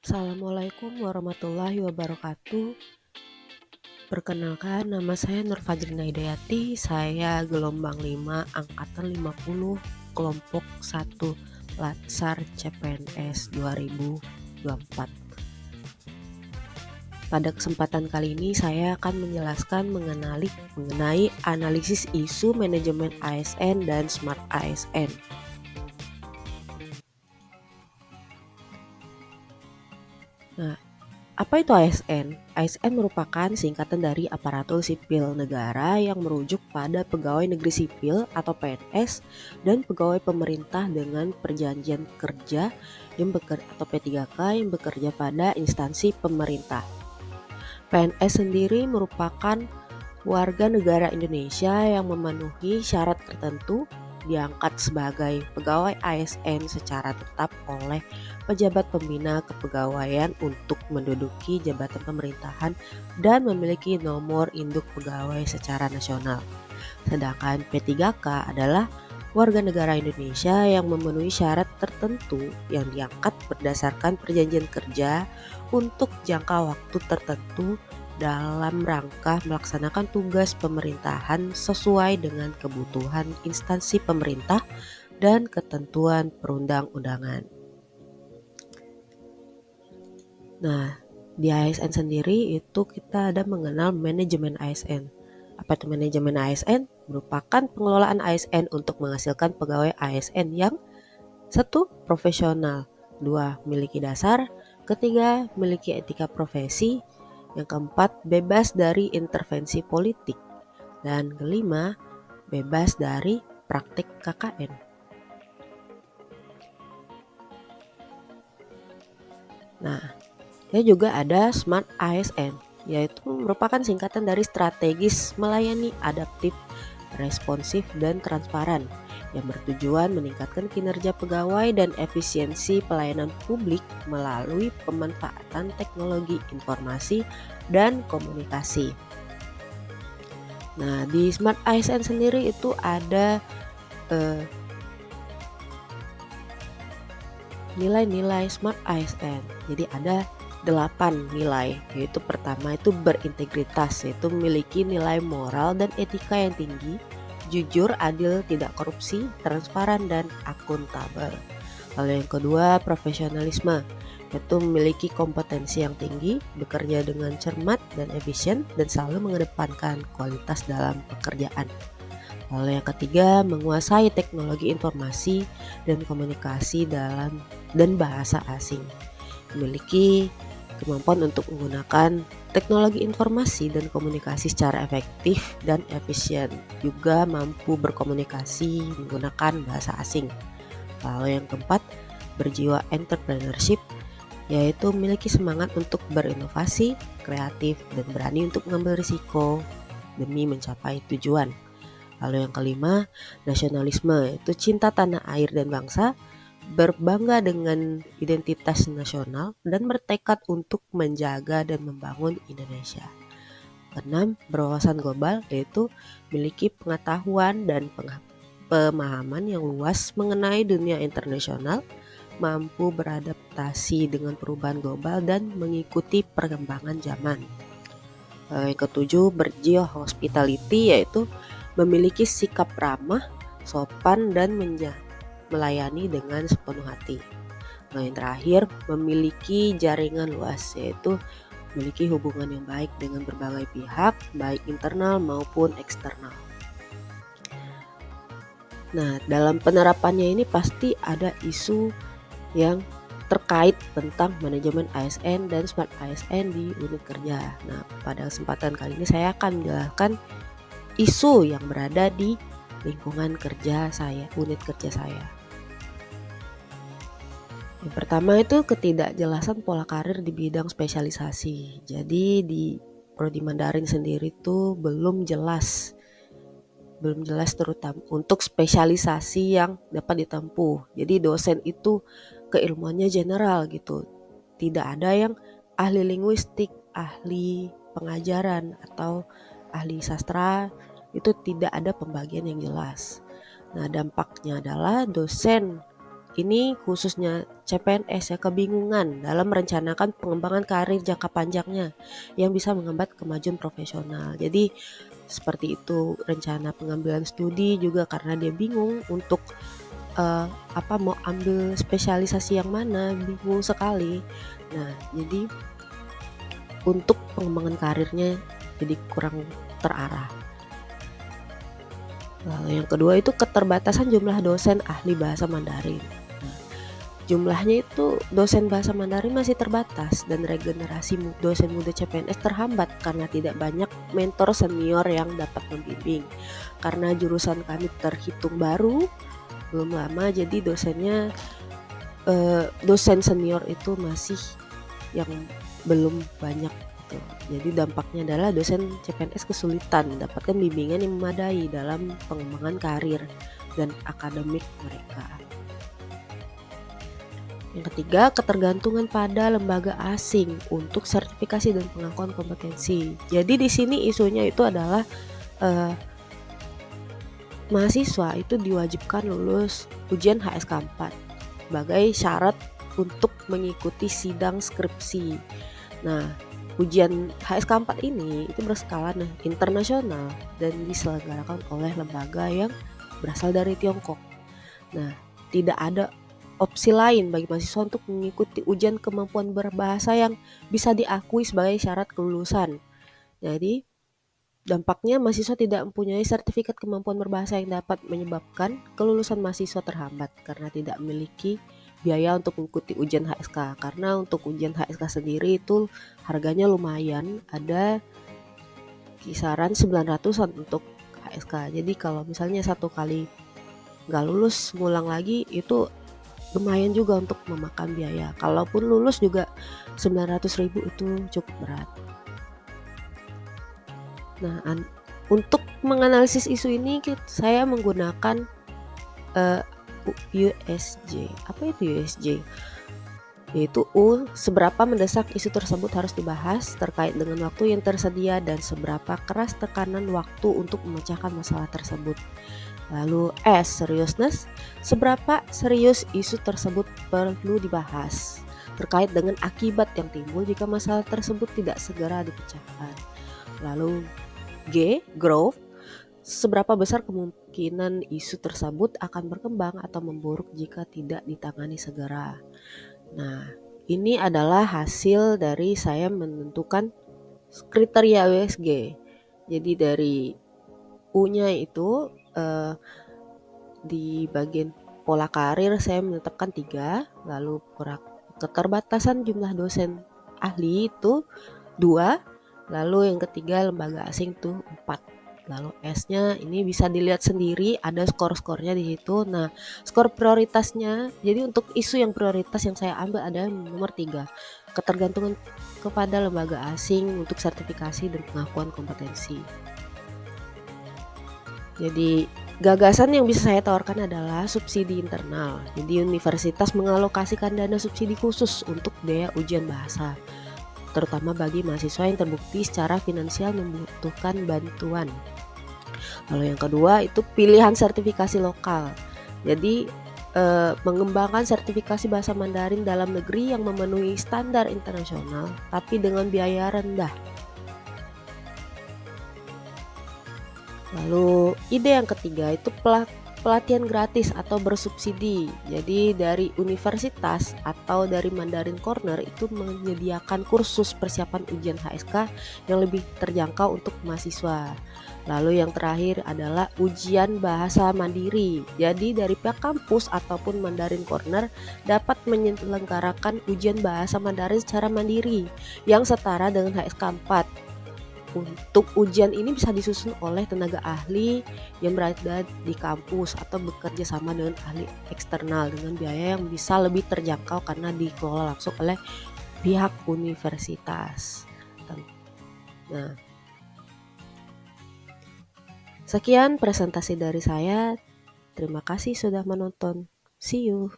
Assalamualaikum warahmatullahi wabarakatuh. Perkenalkan, nama saya Nur Fajrina Hidayati. Saya gelombang 5 angkatan 50 kelompok 1 Latsar CPNS 2024. Pada kesempatan kali ini saya akan menjelaskan mengenai analisis isu manajemen ASN dan Smart ASN. Nah, apa itu ASN? ASN merupakan singkatan dari aparatur sipil negara yang merujuk pada pegawai negeri sipil atau PNS dan pegawai pemerintah dengan perjanjian kerja atau P3K yang bekerja pada instansi pemerintah. PNS sendiri merupakan warga negara Indonesia yang memenuhi syarat tertentu diangkat sebagai pegawai ASN secara tetap oleh pejabat pembina kepegawaian untuk menduduki jabatan pemerintahan dan memiliki nomor induk pegawai secara nasional. Sedangkan P3K adalah warga negara Indonesia yang memenuhi syarat tertentu yang diangkat berdasarkan perjanjian kerja untuk jangka waktu tertentu dalam rangka melaksanakan tugas pemerintahan sesuai dengan kebutuhan instansi pemerintah dan ketentuan perundang-undangan. Nah, di ASN sendiri itu kita ada mengenal manajemen ASN. Apa itu manajemen ASN? Merupakan pengelolaan ASN untuk menghasilkan pegawai ASN yang satu, profesional, dua, memiliki dasar, ketiga, memiliki etika profesi, yang keempat, bebas dari intervensi politik, dan kelima, bebas dari praktik KKN. Nah, ya juga ada Smart ASN, yaitu merupakan singkatan dari strategis, melayani, adaptif, responsif, dan transparan yang bertujuan meningkatkan kinerja pegawai dan efisiensi pelayanan publik melalui pemanfaatan teknologi informasi dan komunikasi. Nah, di Smart ASN sendiri itu ada nilai-nilai Smart ASN. Jadi ada 8 nilai, yaitu pertama itu berintegritas, yaitu memiliki nilai moral dan etika yang tinggi, jujur, adil, tidak korupsi, transparan, dan akuntabel. Lalu yang kedua, profesionalisme, yaitu memiliki kompetensi yang tinggi, bekerja dengan cermat dan efisien, dan selalu mengedepankan kualitas dalam pekerjaan. Lalu yang ketiga, menguasai teknologi informasi dan komunikasi dan bahasa asing. Memiliki kemampuan untuk menggunakan teknologi informasi dan komunikasi secara efektif dan efisien. Juga mampu berkomunikasi menggunakan bahasa asing. Lalu yang keempat, berjiwa entrepreneurship, yaitu memiliki semangat untuk berinovasi, kreatif, dan berani untuk mengambil risiko demi mencapai tujuan. Lalu yang kelima, nasionalisme, yaitu cinta tanah air dan bangsa, berbangga dengan identitas nasional dan bertekad untuk menjaga dan membangun Indonesia. Keenam, berwawasan global, yaitu memiliki pengetahuan dan pemahaman yang luas mengenai dunia internasional, mampu beradaptasi dengan perubahan global dan mengikuti perkembangan zaman. Yang ketujuh, berjiwa hospitality, yaitu memiliki sikap ramah, sopan, dan melayani dengan sepenuh hati. Nah, yang terakhir, memiliki jaringan luas, yaitu memiliki hubungan yang baik dengan berbagai pihak, baik internal maupun eksternal. Nah, dalam penerapannya ini pasti ada isu yang terkait tentang manajemen ASN dan Smart ASN di unit kerja. Nah, pada kesempatan kali ini saya akan menjelaskan isu yang berada di lingkungan kerja saya, unit kerja saya. Yang pertama itu ketidakjelasan pola karir di bidang spesialisasi. Jadi di Prodi Mandarin sendiri itu belum jelas terutama untuk spesialisasi yang dapat ditempuh. Jadi dosen itu keilmuannya general gitu. Tidak ada yang ahli linguistik, ahli pengajaran, atau ahli sastra, itu tidak ada pembagian yang jelas. Nah, dampaknya adalah dosen ini khususnya CPNS ya, kebingungan dalam merencanakan pengembangan karir jangka panjangnya yang bisa menghambat kemajuan profesional. Jadi seperti itu rencana pengambilan studi juga karena dia bingung untuk mau ambil spesialisasi yang mana, bingung sekali. Nah, jadi untuk pengembangan karirnya jadi kurang terarah. Lalu yang kedua itu keterbatasan jumlah dosen ahli bahasa Mandarin. Nah, jumlahnya itu dosen bahasa Mandarin masih terbatas dan regenerasi dosen muda CPNS terhambat karena tidak banyak mentor senior yang dapat membimbing. Karena jurusan kami terhitung baru, belum lama, jadi dosen senior itu masih yang belum banyak gitu. Jadi dampaknya adalah dosen CPNS kesulitan mendapatkan bimbingan yang memadai dalam pengembangan karir dan akademik mereka. Yang ketiga, ketergantungan pada lembaga asing untuk sertifikasi dan pengakuan kompetensi. Jadi di sini isunya itu adalah mahasiswa itu diwajibkan lulus ujian HSK 4 sebagai syarat untuk mengikuti sidang skripsi. Nah, ujian HSK 4 ini itu berskala internasional dan diselenggarakan oleh lembaga yang berasal dari Tiongkok. Nah, tidak ada opsi lain bagi mahasiswa untuk mengikuti ujian kemampuan berbahasa yang bisa diakui sebagai syarat kelulusan. Jadi, dampaknya mahasiswa tidak mempunyai sertifikat kemampuan berbahasa yang dapat menyebabkan kelulusan mahasiswa terhambat karena tidak memiliki biaya untuk mengikuti ujian HSK. Karena untuk ujian HSK sendiri itu harganya lumayan, ada kisaran 900-an untuk HSK. Jadi kalau misalnya satu kali nggak lulus, ngulang lagi, itu lumayan juga untuk memakan biaya. Kalaupun lulus juga 900.000 itu cukup berat. Nah, untuk menganalisis isu ini saya menggunakan USJ. Apa itu USJ? Yaitu seberapa mendesak isu tersebut harus dibahas terkait dengan waktu yang tersedia dan seberapa keras tekanan waktu untuk memecahkan masalah tersebut. Lalu seriousness, seberapa serius isu tersebut perlu dibahas terkait dengan akibat yang timbul jika masalah tersebut tidak segera dipecahkan. Lalu growth, seberapa besar kemungkinan isu tersebut akan berkembang atau memburuk jika tidak ditangani segera. Nah, ini adalah hasil dari saya menentukan kriteria USG. Jadi dari U-nya itu di bagian pola karir saya menetapkan 3, lalu keterbatasan jumlah dosen ahli itu 2, lalu yang ketiga lembaga asing itu 4. Lalu S-nya ini bisa dilihat sendiri, ada skor-skornya di situ. Nah, skor prioritasnya, jadi untuk isu yang prioritas yang saya ambil ada nomor 3, ketergantungan kepada lembaga asing untuk sertifikasi dan pengakuan kompetensi. Jadi gagasan yang bisa saya tawarkan adalah subsidi internal. Jadi universitas mengalokasikan dana subsidi khusus untuk biaya ujian bahasa, terutama bagi mahasiswa yang terbukti secara finansial membutuhkan bantuan. Lalu yang kedua itu pilihan sertifikasi lokal. Jadi mengembangkan sertifikasi bahasa Mandarin dalam negeri yang memenuhi standar internasional tapi dengan biaya rendah. Lalu ide yang ketiga itu pelatihan gratis atau bersubsidi. Jadi dari universitas atau dari Mandarin Corner itu menyediakan kursus persiapan ujian HSK yang lebih terjangkau untuk mahasiswa. Lalu yang terakhir adalah ujian bahasa mandiri. Jadi dari pihak kampus ataupun Mandarin Corner dapat menyelenggarakan ujian bahasa Mandarin secara mandiri yang setara dengan HSK 4. Untuk ujian ini bisa disusun oleh tenaga ahli yang berada di kampus atau bekerja sama dengan ahli eksternal dengan biaya yang bisa lebih terjangkau karena dikelola langsung oleh pihak universitas. Nah, sekian presentasi dari saya. Terima kasih sudah menonton. See you.